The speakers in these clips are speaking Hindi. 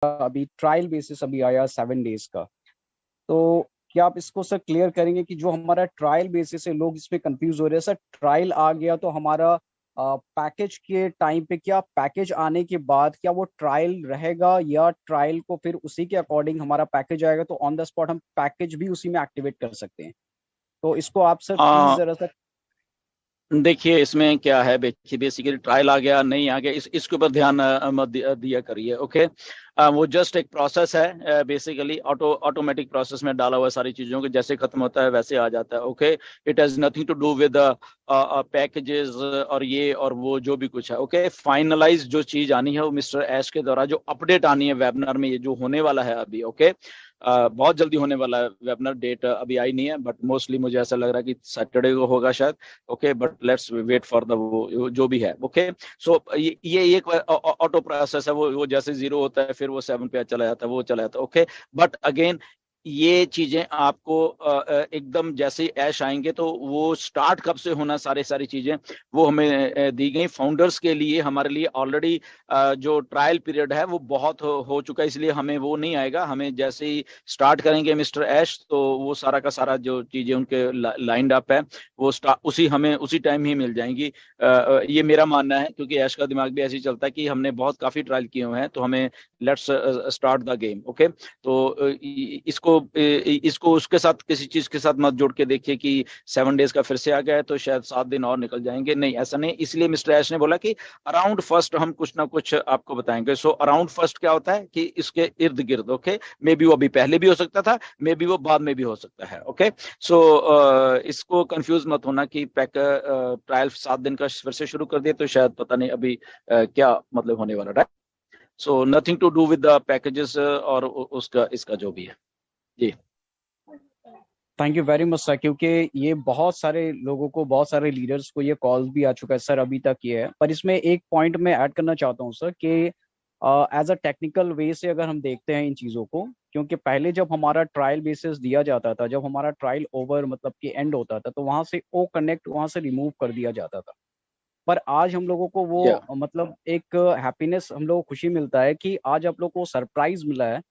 अभी ट्रायल बेसिस अभी आया 7 डेज का, तो क्या आप इसको सर क्लियर करेंगे कि जो हमारा ट्रायल बेसिस है, लोग इसमें कंफ्यूज हो रहे हैं सर, ट्रायल आ गया तो हमारा पैकेज के टाइम पे, क्या पैकेज आने के बाद क्या वो ट्रायल रहेगा, या ट्रायल को फिर उसी के अकॉर्डिंग हमारा पैकेज आएगा तो ऑन द स्पॉट हम पैकेज भी उसी में एक्टिवेट कर सकते हैं? तो इसको आप सर प्लीज आ, जरा सा। देखिए इसमें क्या है, बेसिकली ट्रायल आ गया नहीं आ गया, इसके ऊपर ध्यान मत दिया करिए। ओके, वो जस्ट एक प्रोसेस है, बेसिकली ऑटोमेटिक प्रोसेस में डाला हुआ है, सारी चीजों के जैसे खत्म होता है वैसे आ जाता है। Okay, it has nothing to do with packages और ये और वो जो भी कुछ है। ओके, फाइनलाइज जो चीज आनी है वो मिस्टर ऐश के द्वारा, जो अपडेट आनी है वेबिनार में, ये जो होने वाला है अभी। ओके, बहुत जल्दी होने वाला है वेबिनार, डेट अभी आई नहीं है, बट मोस्टली मुझे ऐसा लग रहा है कि सैटरडे को होगा शायद। Okay, but let's wait for the वो जो भी है। ओके, सो ये एक ऑटो प्रोसेस है, वो जैसे 0 होता है फिर वो 7 पे चला जाता है, वो चला जाता है। ओके, बट अगेन ये चीजें आपको एकदम जैसे ही ऐश आएंगे तो वो स्टार्ट कब से होना, सारी चीजें वो हमें दी गई फाउंडर्स के लिए। हमारे लिए ऑलरेडी जो ट्रायल पीरियड है वो बहुत हो चुका है, इसलिए हमें वो नहीं आएगा। हमें जैसे ही स्टार्ट करेंगे मिस्टर ऐश, तो वो सारा का सारा जो चीजें उनके लाइंड अप है वो हमें उसी टाइम ही मिल जाएंगी। ये मेरा मानना है, क्योंकि ऐश का दिमाग भी ऐसे ही चलता है कि हमने बहुत काफी ट्रायल किए हुए हैं, तो हमें let's start the game. Okay, तो इसको उसके साथ किसी चीज के साथ मत जोड़ के देखिए कि 7 डेज का फिर से आ गया है तो शायद 7 दिन और निकल जाएंगे। नहीं, ऐसा नहीं। इसलिए मिस्टर ऐश ने बोला कि अराउंड फर्स्ट हम कुछ ना कुछ आपको बताएंगे। सो अराउंड फर्स्ट क्या होता है कि इसके इर्द गिर्द। ओके, मे बी वो अभी पहले भी हो सकता था, मे बी वो बाद में भी हो सकता है। ओके, सो इसको कंफ्यूज मत होना कि पैक ट्रायल 7 दिन का फिर से शुरू कर दिए तो शायद पता नहीं अभी क्या मतलब होने वाला। Right, so nothing to do with the packages और उसका इसका जो भी है जी। Thank you very much sir, क्योंकि ये बहुत सारे लोगों को, बहुत सारे लीडर्स को ये कॉल्स भी आ चुका है सर अभी तक ये है। पर इसमें एक पॉइंट मैं ऐड करना चाहता हूँ सर कि एज अ टेक्निकल वे से अगर हम देखते हैं इन चीज़ों को, क्योंकि पहले जब हमारा ट्रायल बेसिस दिया जाता था, जब हमारा ट्रायल ओवर मतलब कि एंड होता था, तो वहां से ओ कनेक्ट वहां से रिमूव कर दिया जाता था। पर आज हम लोगों को वो या मतलब एक हैप्पीनेस, हम लोगों को खुशी मिलता है कि आज आप लोग को सरप्राइज मिला है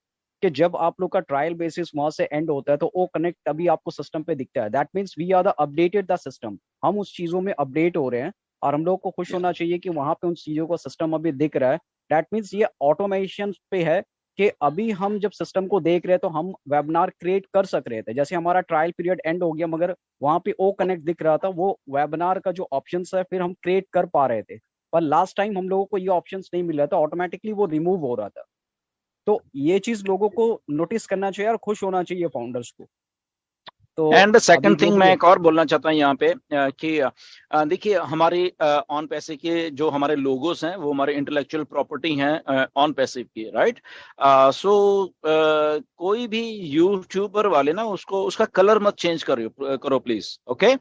कि जब आप लोग का ट्रायल बेसिस वहां से एंड होता है तो वो कनेक्ट अभी आपको सिस्टम पे दिखता है। That means we are the updated the system, हम उस चीजों में अपडेट हो रहे हैं, और हम लोग को खुश या होना चाहिए कि वहां पे उन चीजों का सिस्टम अभी दिख रहा है। दैट मीन्स ये ऑटोमेशन पे है कि अभी हम जब सिस्टम को देख रहे हैं तो हम वेबिनार क्रिएट कर सक रहे थे। जैसे हमारा ट्रायल पीरियड एंड हो गया मगर वहां पे ओ कनेक्ट दिख रहा था, वो वेबिनार का जो ऑप्शन है फिर हम क्रिएट कर पा रहे थे। पर लास्ट टाइम हम लोगों को ये ऑप्शन नहीं मिल रहा था, ऑटोमेटिकली वो रिमूव हो रहा था। तो ये चीज लोगों को नोटिस करना चाहिए और खुश होना चाहिए फाउंडर्स को। तो एंड अभी सेकंड जो थिंग भी मैं है। एक और बोलना चाहता हूँ यहाँ पे कि देखिए हमारी ऑन पैसे के जो हमारे लोगोस हैं वो हमारे इंटेलेक्चुअल प्रॉपर्टी हैं ऑन पैसिव की। राइट, सो कोई भी यूट्यूबर वाले ना उसको उसका कलर मत चेंज करो प्लीज। ओके,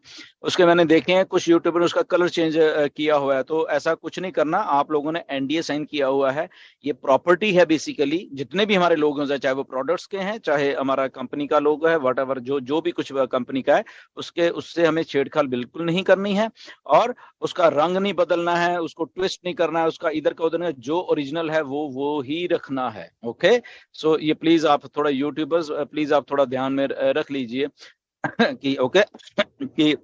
उसके मैंने देखे हैं कुछ यूट्यूबर उसका कलर चेंज किया हुआ है, तो ऐसा कुछ नहीं करना। आप लोगों ने एनडीए साइन किया हुआ है, ये प्रॉपर्टी है बेसिकली। जितने भी हमारे लोग हैं, चाहे वो प्रोडक्ट्स के हैं चाहे हमारा कंपनी का लोगो है, वट एवर जो जो भी कुछ कंपनी का है, उसके उससे हमें छेड़छाड़ बिल्कुल नहीं करनी है। और उसका रंग नहीं बदलना है, उसको ट्विस्ट नहीं करना है, उसका इधर का उधर नहीं, जो ओरिजिनल है वो ही रखना है। ओके, सो ये प्लीज आप थोड़ा यूट्यूबर्स प्लीज आप थोड़ा ध्यान में रख लीजिए कि ओके कि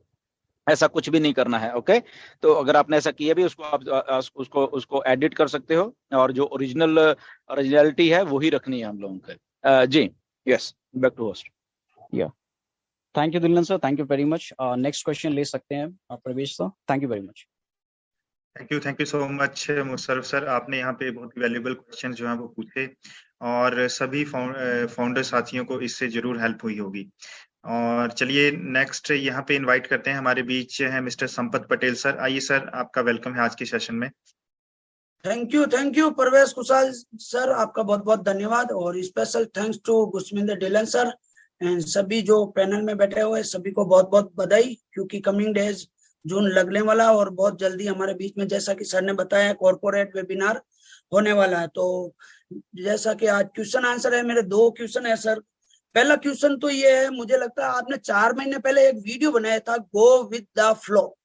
ऐसा कुछ भी नहीं करना है। ओके, तो अगर आपने ऐसा किया भी उसको आप उसको उसको एडिट कर सकते हो, और जो ओरिजिनलिटी है वही रखनी है हम लोगों को। जी, यस, बैक टू होस्ट। या थैंक यू दिलन sir, thank you very much. Next question ले सकते हैं प्रवेश sir, thank you very much. Thank you so much Musharraf sir, आपने यहाँ पे बहुत वैल्यूबल क्वेश्चन जो है वो पूछे, और सभी फाउंडर साथियों को इससे जरूर हेल्प हुई होगी। और चलिए नेक्स्ट यहाँ पे इनवाइट करते हैं, हमारे बीच है मिस्टर संपत पटेल सर। आइए सर, आपका वेलकम है आज के सेशन में। Thank you Parvesh Kushal sir, आपका बहुत बहुत धन्यवाद, और special thanks to Gusminder Dhillon sir and सभी जो पैनल में बैठे हुए सभी को बहुत बहुत बधाई, क्योंकि कमिंग डेज जून लगने वाला और बहुत जल्दी हमारे बीच में, जैसा कि सर ने बताया, कॉर्पोरेट वेबिनार होने वाला है। तो जैसा कि आज क्वेश्चन आंसर है, मेरे 2 क्वेश्चन है सर। पहला क्वेश्चन तो ये है, मुझे लगता है आपने 4 महीने पहले एक वीडियो बनाया था, गो विद द फ्लो।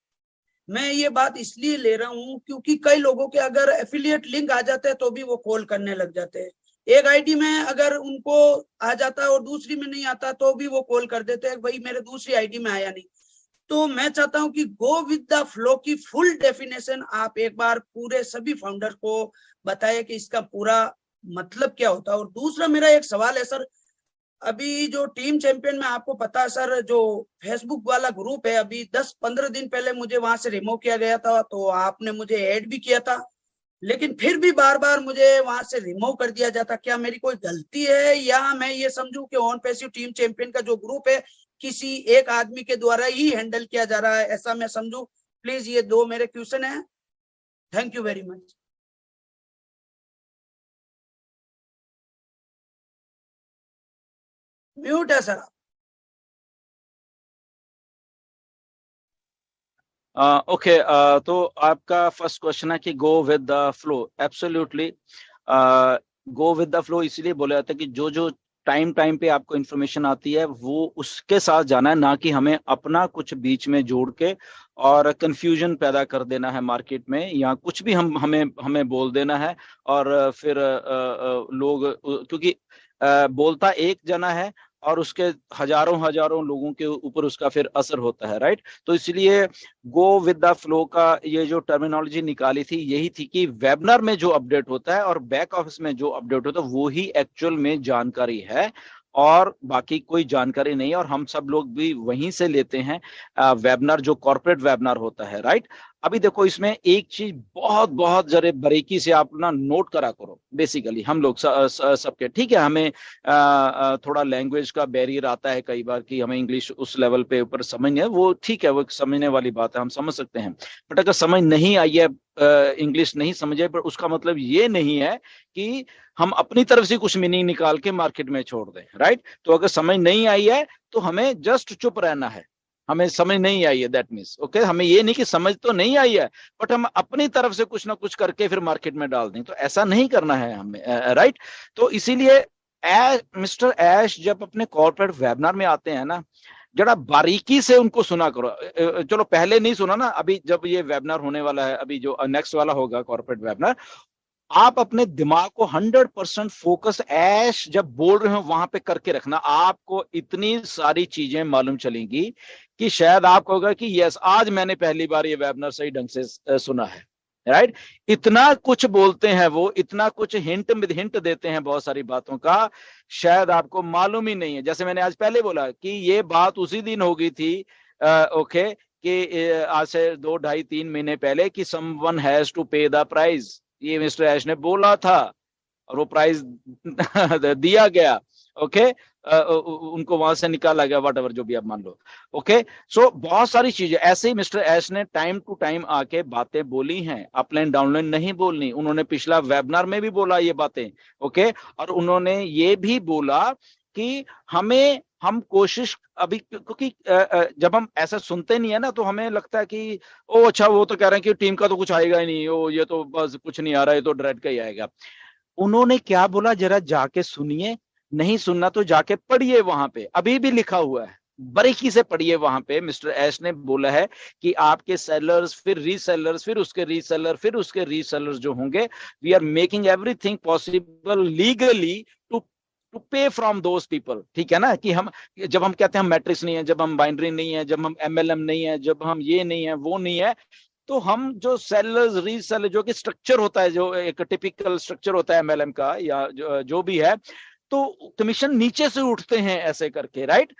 मैं ये बात इसलिए ले रहा हूँ क्योंकि कई लोगों के अगर एफिलिएट लिंक आ जाते हैं तो भी वो कॉल करने लग जाते हैं। एक आईडी में अगर उनको आ जाता है और दूसरी में नहीं आता तो भी वो कॉल कर देते हैं भाई मेरे दूसरी आईडी में आया नहीं। तो मैं चाहता हूं कि गो विद द फ्लो की फुल डेफिनेशन आप एक बार पूरे सभी फाउंडर को बताएं कि इसका पूरा मतलब क्या होता है। और दूसरा मेरा एक सवाल है सर, अभी जो टीम चैंपियन में आपको पता है सर, जो फेसबुक वाला ग्रुप है, अभी 10-15 दिन पहले मुझे वहां से रिमूव किया गया था, तो आपने मुझे ऐड भी किया था, लेकिन फिर भी बार बार मुझे वहां से रिमूव कर दिया जाता। क्या मेरी कोई गलती है या मैं ये समझूं कि ऑन पैसिव टीम चैंपियन का जो ग्रुप है किसी एक आदमी के द्वारा ही हैंडल किया जा रहा है, ऐसा मैं समझूं? प्लीज ये दो मेरे क्वेश्चन है। Thank you very much. Mute है सर। ओके, तो आपका फर्स्ट क्वेश्चन है कि go with the flow. Absolutely go with the flow इसलिए बोला जाता है कि जो जो टाइम टाइम पे आपको इन्फॉर्मेशन आती है वो उसके साथ जाना है, ना कि हमें अपना कुछ बीच में जोड़ के और कंफ्यूजन पैदा कर देना है मार्केट में, या कुछ भी हमें हमें बोल देना है और फिर लोग, क्योंकि बोलता एक जना है और उसके हजारों हजारों लोगों के ऊपर उसका फिर असर होता है, राइट। तो इसलिए गो विद द फ्लो का ये जो टर्मिनोलॉजी निकाली थी यही थी कि वेबिनार में जो अपडेट होता है और बैक ऑफिस में जो अपडेट होता है वो ही एक्चुअल में जानकारी है और बाकी कोई जानकारी नहीं है, और हम सब लोग भी वहीं से लेते हैं वेबिनार, जो कॉर्पोरेट वेबिनार होता है, राइट। अभी देखो इसमें एक चीज बहुत बहुत जरा बारीकी से आप ना नोट करा करो। बेसिकली हम लोग सबके, ठीक है, हमें थोड़ा लैंग्वेज का बैरियर आता है कई बार कि हमें इंग्लिश उस लेवल पे ऊपर समझ नहीं है, वो ठीक है, वो समझने वाली बात है, हम समझ सकते हैं। बट अगर समझ नहीं आई है, इंग्लिश नहीं समझे, पर उसका मतलब ये नहीं है कि हम अपनी तरफ से कुछ मीनिंग निकाल के मार्केट में छोड़ दें, राइट। तो अगर समझ नहीं आई है तो हमें जस्ट चुप रहना है। हमें समझ नहीं आई है दैट मीन्स ओके, हमें ये नहीं कि समझ तो नहीं आई है बट हम अपनी तरफ से कुछ ना कुछ करके फिर मार्केट में डाल दें, तो ऐसा नहीं करना है हमें, राइट। तो इसीलिए मिस्टर ऐश जब अपने कॉर्पोरेट वेबिनार में आते हैं ना, जरा बारीकी से उनको सुना करो। चलो पहले नहीं सुना ना, अभी जब ये वेबिनार होने वाला है, अभी जो नेक्स्ट वाला होगा कॉर्पोरेट वेबिनार, आप अपने दिमाग को 100% फोकस ऐश जब बोल रहे हो वहां पे करके रखना। आपको इतनी सारी चीजें मालूम चलेंगी कि शायद आपको होगा कि यस, आज मैंने पहली बार ये वेबिनार सही ढंग से सुना है, राइट। इतना कुछ बोलते हैं वो, इतना कुछ हिंट देते हैं बहुत सारी बातों का, शायद आपको मालूम ही नहीं है। जैसे मैंने आज पहले बोला कि ये बात उसी दिन हो गई थी, ओके, कि आज से 2, 2.5, 3 महीने पहले कि समवन हैज टू पे द प्राइस। ये मिस्टर ऐश ने बोला था और वो प्राइस दिया गया, ओके, उनको वहां से निकाला गया, वट एवर जो भी आप मान लो, ओके। सो बहुत सारी चीजें ऐसे ही मिस्टर ऐश ने टाइम टू टाइम आके बातें बोली हैं, अपलाइन डाउनलाइन नहीं बोलनी। उन्होंने पिछला वेबिनार में भी बोला ये बातें, ओके। और उन्होंने ये भी बोला कि हम कोशिश अभी, क्योंकि जब हम ऐसा सुनते नहीं है ना तो हमें लगता है कि ओ अच्छा, वो तो कह रहे हैं कि टीम का तो कुछ आएगा ही नहीं, ओ ये तो बस कुछ नहीं आ रहा है, तो डायरेक्ट का ही आएगा। उन्होंने क्या बोला जरा जाके सुनिए, नहीं सुनना तो जाके पढ़िए, वहां पे अभी भी लिखा हुआ है, बारीकी से पढ़िए। वहां पे मिस्टर ऐश ने बोला है कि आपके सेलर्स, फिर रीसेलर्स, फिर उसके रीसेलर, फिर उसके रीसेलर्स जो होंगे, we are making everything possible legally to pay from those people, ठीक है ना। कि हम जब हम कहते हैं हम मैट्रिक्स नहीं है, जब हम बाइनरी नहीं है, जब हम MLM नहीं है, जब हम ये नहीं है वो नहीं है, तो हम जो सेलर्स रीसेलर, जो कि स्ट्रक्चर होता है, जो एक टिपिकल स्ट्रक्चर होता है MLM का या जो भी है, तो कमीशन नीचे से उठते हैं ऐसे करके, राइट।